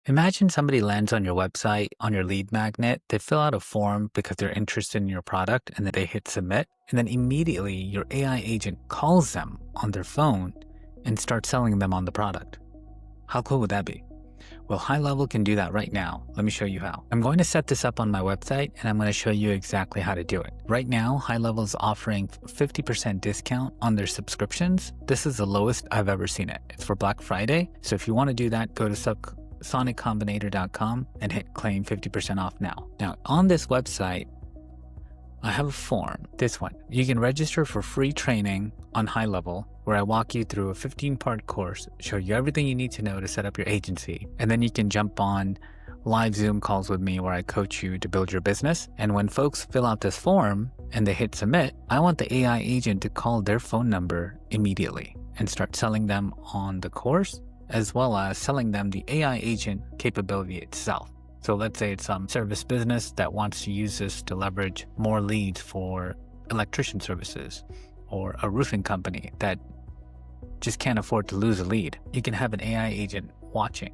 Imagine somebody lands on your website, on your lead magnet, they fill out a form because they're interested in your product, and then they hit submit. And then immediately your AI agent calls them on their phone and starts selling them on the product. How cool would that be? Well, HighLevel can do that right now. Let me show you how. I'm going to set this up on my website and I'm going to show you exactly how to do it. Right now, HighLevel is offering 50% discount on their subscriptions. This is the lowest I've ever seen it. It's for Black Friday. So if you want to do that, go to soniccombinator.com and hit claim 50% off now. Now on this website, I have a form, this one. You can register for free training on HighLevel where I walk you through a 15-part course, show you everything you need to know to set up your agency. And then you can jump on live Zoom calls with me where I coach you to build your business. And when folks fill out this form and they hit submit, I want the AI agent to call their phone number immediately and start selling them on the course, as well as selling them the AI agent capability itself. So let's say it's some service business that wants to use this to leverage more leads for electrician services, or a roofing company that just can't afford to lose a lead. You can have an AI agent watching,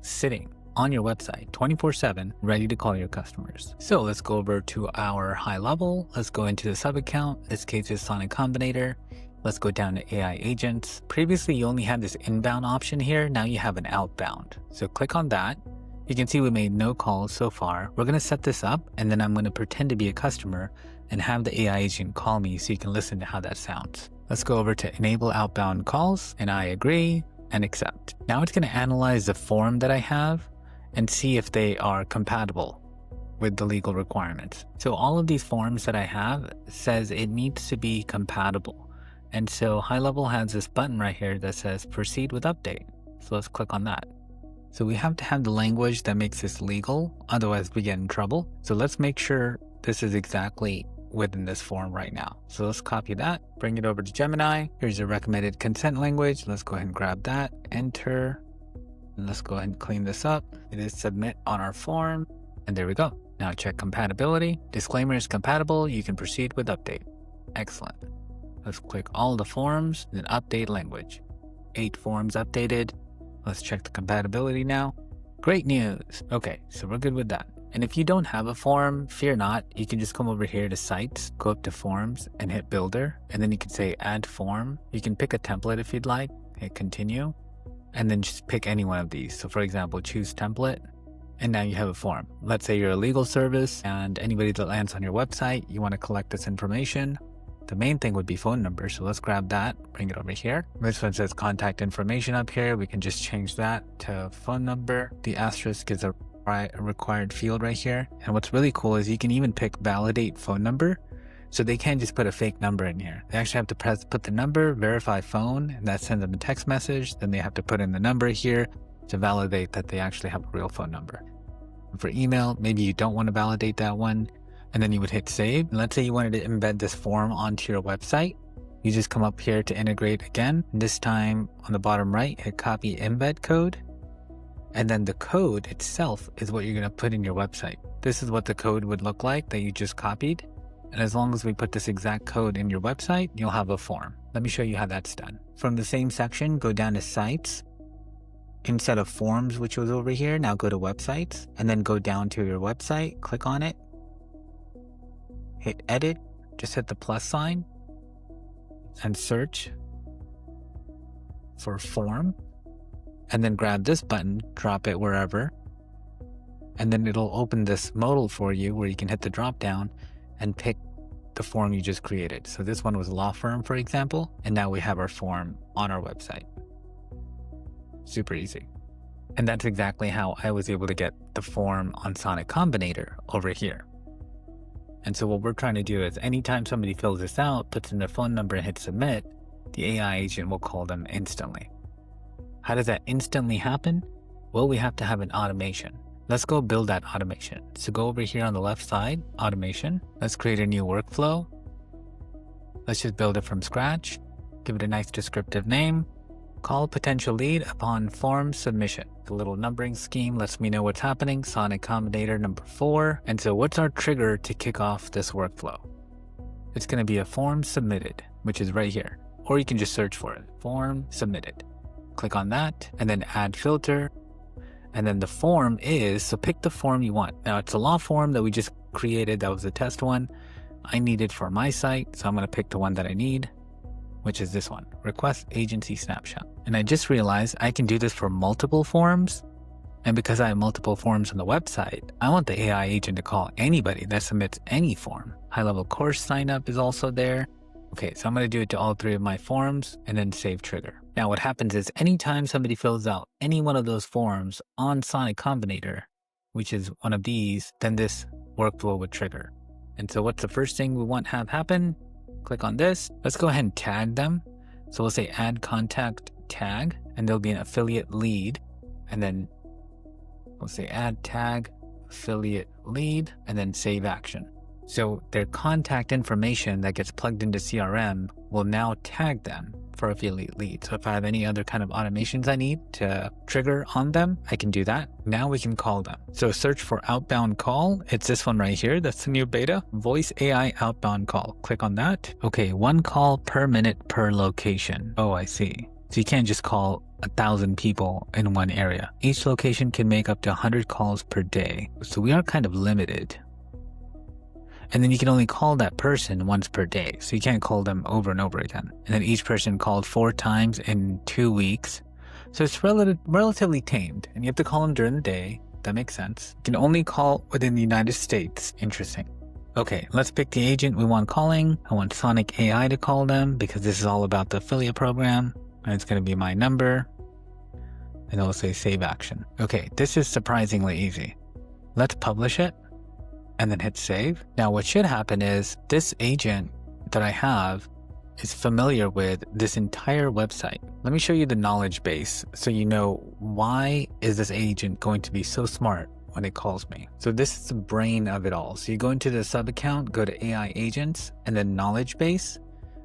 sitting on your website 24/7, ready to call your customers. So let's go over to our HighLevel. Let's go into the sub account. In this case is Sonic Combinator. Let's go down to AI agents. Previously, you only had this inbound option here. Now you have an outbound. So click on that. You can see we made no calls so far. We're going to set this up and then I'm going to pretend to be a customer and have the AI agent call me so you can listen to how that sounds. Let's go over to enable outbound calls and I agree and accept. Now it's going to analyze the form that I have and see if they are compatible with the legal requirements. So all of these forms that I have says it needs to be compatible. And so HighLevel has this button right here that says proceed with update. So let's click on that. So we have to have the language that makes this legal, otherwise we get in trouble. So let's make sure this is exactly within this form right now. So let's copy that, bring it over to Gemini. Here's your recommended consent language. Let's go ahead and grab that, enter, and let's go ahead and clean this up. It is submit on our form, and there we go. Now check compatibility. Disclaimer is compatible. You can proceed with update. Excellent. Let's click all the forms, then update language. 8 forms updated. Let's check the compatibility now. Great news. Okay, so we're good with that. And if you don't have a form, fear not. You can just come over here to sites, go up to forms and hit builder. And then you can say add form. You can pick a template if you'd like, hit continue, and then just pick any one of these. So for example, choose template. And now you have a form. Let's say you're a legal service and anybody that lands on your website, you want to collect this information. The main thing would be phone number. So let's grab that, bring it over here. This one says contact information up here. We can just change that to phone number. The asterisk is a required field right here. And what's really cool is you can even pick validate phone number. So they can't just put a fake number in here. They actually have to put the number, verify phone, and that sends them a text message. Then they have to put in the number here to validate that they actually have a real phone number. And for email, maybe you don't want to validate that one. And then you would hit save. And let's say you wanted to embed this form onto your website. You just come up here to integrate again. This time on the bottom right, hit copy embed code. And then the code itself is what you're going to put in your website. This is what the code would look like that you just copied. And as long as we put this exact code in your website, you'll have a form. Let me show you how that's done. From the same section, go down to sites. Instead of forms, which was over here, now go to websites and then go down to your website, click on it. Hit edit, just hit the plus sign and search for form and then grab this button, drop it wherever, and then it'll open this modal for you where you can hit the drop down and pick the form you just created. So this one was law firm, for example, and now we have our form on our website. Super easy. And that's exactly how I was able to get the form on Sonic Combinator over here. And so what we're trying to do is anytime somebody fills this out, puts in their phone number and hits submit, the AI agent will call them instantly. How does that instantly happen? Well, we have to have an automation. Let's go build that automation. So go over here on the left side, automation. Let's create a new workflow. Let's just build it from scratch. Give it a nice descriptive name. Call potential lead upon form submission. The little numbering scheme lets me know what's happening. Sonic Combinator number 4. And so what's our trigger to kick off this workflow? It's going to be a form submitted, which is right here. Or you can just search for it. Form submitted. Click on that and then add filter. And then the form is, so pick the form you want. Now it's a law form that we just created. That was the test one. I need it for my site. So I'm going to pick the one that I need, which is this one, request agency snapshot. And I just realized I can do this for multiple forms. And because I have multiple forms on the website, I want the AI agent to call anybody that submits any form. High-level course sign up is also there. Okay, so I'm going to do it to all 3 of my forms and then save trigger. Now what happens is anytime somebody fills out any one of those forms on Sonic Combinator, which is one of these, then this workflow would trigger. And so what's the first thing we want to have happen? Click on this. Let's go ahead and tag them. So we'll say add contact tag, and there'll be an affiliate lead. And then we'll say add tag affiliate lead, and then save action. So their contact information that gets plugged into CRM will now tag them for affiliate lead. So if I have any other kind of automations I need to trigger on them, I can do that. Now we can call them. So search for outbound call. It's this one right here. That's the new beta. Voice AI outbound call. Click on that. Okay, 1 call per minute per location. Oh, I see. So you can't just call 1,000 people in one area. Each location can make up to 100 calls per day. So we are kind of limited. And then you can only call that person once per day. So you can't call them over and over again. And then each person called 4 times in 2 weeks. So it's relatively tamed. And you have to call them during the day. That makes sense. You can only call within the United States. Interesting. Okay, let's pick the agent we want calling. I want Sonic AI to call them because this is all about the affiliate program. And it's going to be my number. And it'll say save action. Okay, this is surprisingly easy. Let's publish it. And then hit save. Now what should happen is this agent that I have is familiar with this entire website. Let me show you the knowledge base so you know why is this agent going to be so smart when it calls me. So this is the brain of it all. So you go into the sub account, go to AI agents and then knowledge base,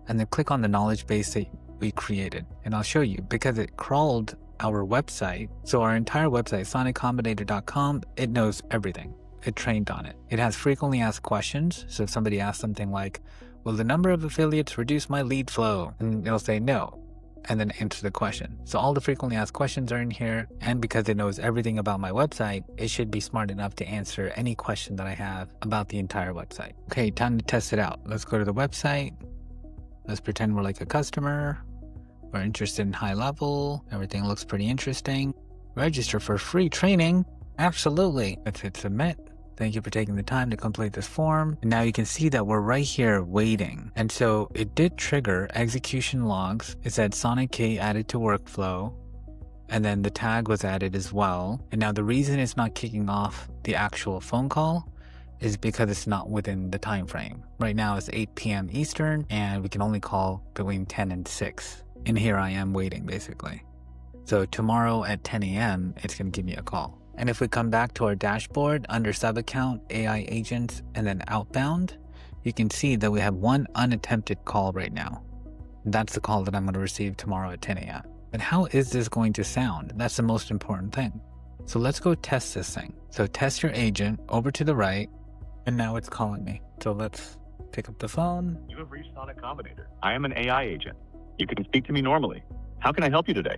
and then click on the knowledge base that we created. And I'll show you because it crawled our website. So our entire website, soniccombinator.com, it knows everything. It trained on it. It has frequently asked questions. So if somebody asks something like, will the number of affiliates reduce my lead flow? And it'll say no, and then answer the question. So all the frequently asked questions are in here. And because it knows everything about my website, it should be smart enough to answer any question that I have about the entire website. Okay, time to test it out. Let's go to the website. Let's pretend we're like a customer. We're interested in high level. Everything looks pretty interesting. Register for free training. Absolutely. Let's hit submit. Thank you for taking the time to complete this form. And now you can see that we're right here waiting. And so it did trigger execution logs. It said Sonic K added to workflow. And then the tag was added as well. And now the reason it's not kicking off the actual phone call is because it's not within the time frame. Right now it's 8 p.m. Eastern and we can only call between 10 and 6. And here I am waiting basically. So tomorrow at 10 a.m. it's going to give me a call. And if we come back to our dashboard under sub-account, AI agents, and then outbound, you can see that we have 1 unattempted call right now. That's the call that I'm going to receive tomorrow at 10 a.m. But how is this going to sound? That's the most important thing. So let's go test this thing. So test your agent over to the right, and now it's calling me. So let's pick up the phone. You have reached Sonic Combinator. I am an AI agent. You can speak to me normally. How can I help you today?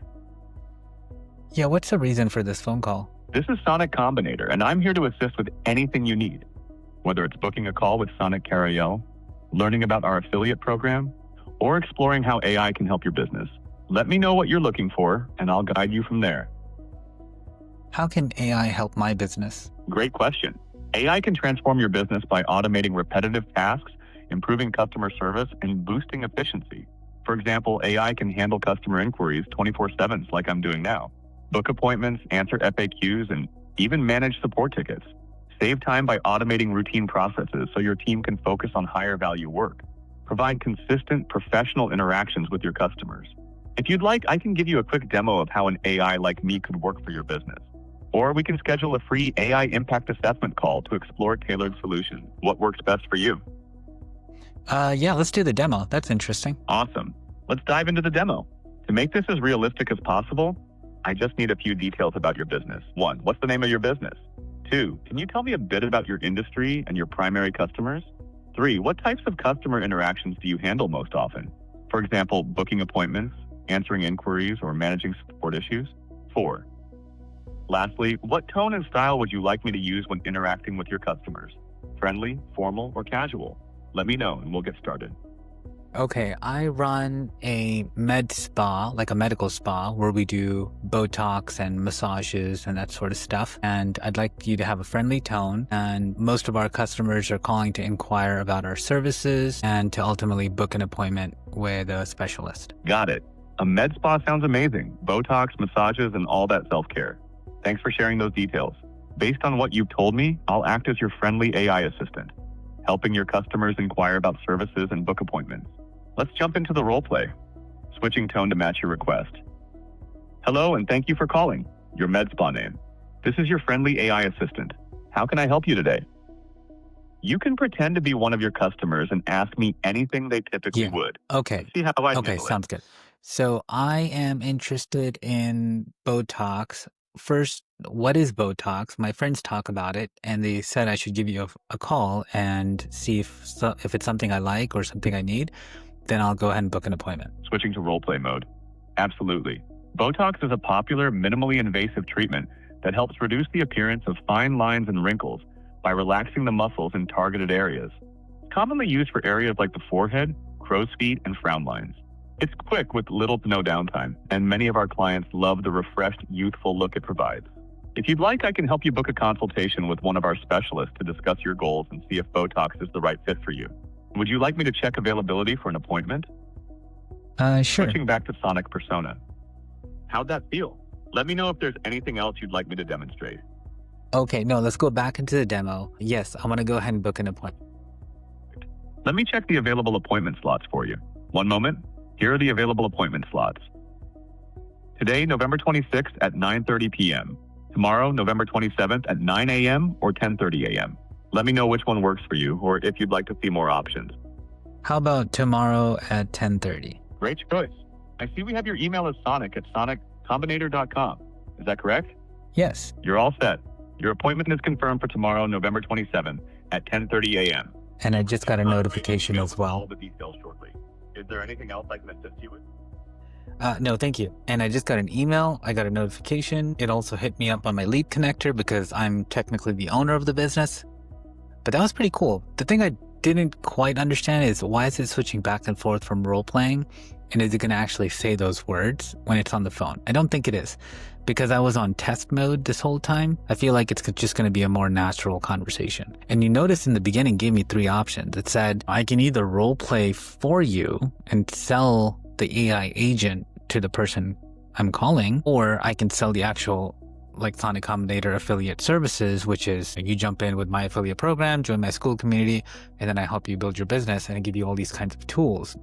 Yeah, what's the reason for this phone call? This is Sonic Combinator, and I'm here to assist with anything you need. Whether it's booking a call with Sonic Carousel, learning about our affiliate program, or exploring how AI can help your business. Let me know what you're looking for, and I'll guide you from there. How can AI help my business? Great question. AI can transform your business by automating repetitive tasks, improving customer service, and boosting efficiency. For example, AI can handle customer inquiries 24/7 like I'm doing now. Book appointments, answer FAQs, and even manage support tickets. Save time by automating routine processes so your team can focus on higher value work. Provide consistent professional interactions with your customers. If you'd like, I can give you a quick demo of how an AI like me could work for your business. Or we can schedule a free AI impact assessment call to explore tailored solutions. What works best for you? Yeah, let's do the demo. That's interesting. Awesome. Let's dive into the demo. To make this as realistic as possible, I just need a few details about your business. 1, what's the name of your business? 2, can you tell me a bit about your industry and your primary customers? 3, what types of customer interactions do you handle most often? For example, booking appointments, answering inquiries, or managing support issues? 4, Lastly, what tone and style would you like me to use when interacting with your customers? Friendly, formal, or casual? Let me know and we'll get started. Okay, I run a med spa, like a medical spa, where we do Botox and massages and that sort of stuff. And I'd like you to have a friendly tone. And most of our customers are calling to inquire about our services and to ultimately book an appointment with a specialist. Got it. A med spa sounds amazing. Botox, massages, and all that self-care. Thanks for sharing those details. Based on what you've told me, I'll act as your friendly AI assistant, helping your customers inquire about services and book appointments. Let's jump into the role play, switching tone to match your request. Hello, and thank you for calling. Your med spa name. This is your friendly AI assistant. How can I help you today? You can pretend to be one of your customers and ask me anything they typically would. Okay. Let's see how I Okay, handle it. sounds good. So I am interested in Botox. First, what is Botox? My friends talk about it, and they said I should give you a call and see if it's something I like or something I need. Then I'll go ahead and book an appointment. Switching to role play mode. Absolutely. Botox is a popular, minimally invasive treatment that helps reduce the appearance of fine lines and wrinkles by relaxing the muscles in targeted areas. It's commonly used for areas like the forehead, crow's feet, and frown lines. It's quick with little to no downtime, and many of our clients love the refreshed, youthful look it provides. If you'd like, I can help you book a consultation with one of our specialists to discuss your goals and see if Botox is the right fit for you. Would you like me to check availability for an appointment? Sure. Switching back to Sonic Persona. How'd that feel? Let me know if there's anything else you'd like me to demonstrate. Okay, no, let's go back into the demo. Yes, I want to go ahead and book an appointment. Let me check the available appointment slots for you. One moment. Here are the available appointment slots. Today, November 26th at 9:30 p.m. Tomorrow, November 27th at 9 a.m. or 10:30 a.m. Let me know which one works for you or if you'd like to see more options. How about tomorrow at 10:30? Great choice. I see we have your email as sonic@soniccombinator.com. Is that correct? Yes. You're all set. Your appointment is confirmed for tomorrow, November 27th at 10:30 a.m. And I just got a notification as All well. the details shortly. Is there anything else I can assist you with? No, thank you. And I just got an email. I got a notification. It also hit me up on my Lead Connector because I'm technically the owner of the business. But that was pretty cool. The thing I didn't quite understand is why is it switching back and forth from role playing? And is it going to actually say those words when it's on the phone? I don't think it is. Because I was on test mode this whole time, I feel like it's just going to be a more natural conversation. And you notice in the beginning gave me 3 options. It said, I can either role play for you and sell the AI agent to the person I'm calling, or I can sell the actual like Sonic Combinator affiliate services, which is you jump in with my affiliate program, join my school community, and then I help you build your business and I give you all these kinds of tools.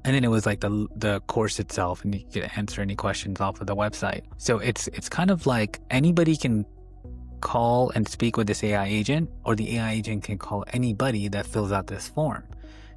And then it was like the course itself, and you can answer any questions off of the website. So it's kind of like anybody can call and speak with this AI agent, or the AI agent can call anybody that fills out this form.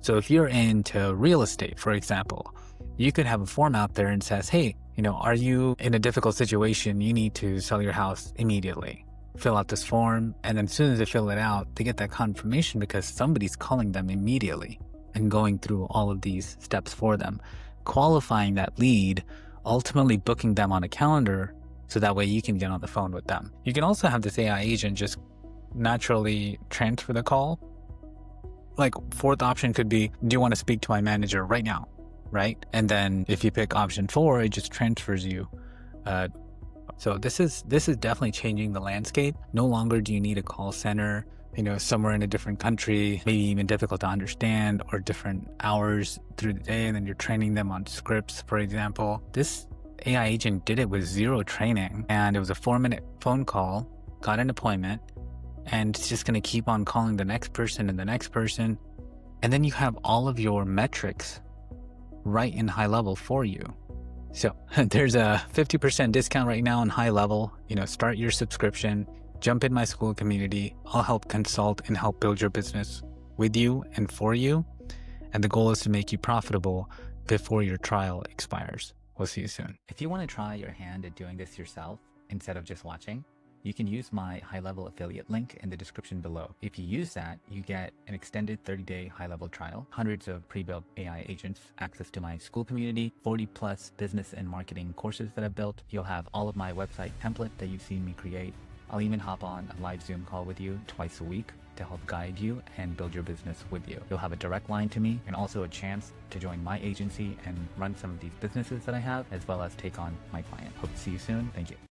So if you're into real estate, for example, you could have a form out there and says, hey, are you in a difficult situation? You need to sell your house immediately. Fill out this form. And then as soon as they fill it out, they get that confirmation because somebody's calling them immediately and going through all of these steps for them, qualifying that lead, ultimately booking them on a calendar so that way you can get on the phone with them. You can also have this AI agent just naturally transfer the call. Like 4th option could be, do you want to speak to my manager right now? Right? And then if you pick option 4, it just transfers you. So this is definitely changing the landscape. No longer do you need a call center, somewhere in a different country, maybe even difficult to understand, or different hours through the day, and then you're training them on scripts, for example. This AI agent did it with 0 training, and it was a 4-minute phone call, got an appointment, and it's just going to keep on calling the next person and the next person. And then you have all of your metrics right in HighLevel for you. So there's a 50% discount right now on HighLevel. Start your subscription, jump in my school community. I'll help consult and help build your business with you and for you. And the goal is to make you profitable before your trial expires. We'll see you soon. If you want to try your hand at doing this yourself instead of just watching, you can use my high-level affiliate link in the description below. If you use that, you get an extended 30-day high-level trial, hundreds of pre-built AI agents, access to my school community, 40 plus business and marketing courses that I've built. You'll have all of my website template that you've seen me create. I'll even hop on a live Zoom call with you twice a week to help guide you and build your business with you. You'll have a direct line to me and also a chance to join my agency and run some of these businesses that I have, as well as take on my client. Hope to see you soon. Thank you.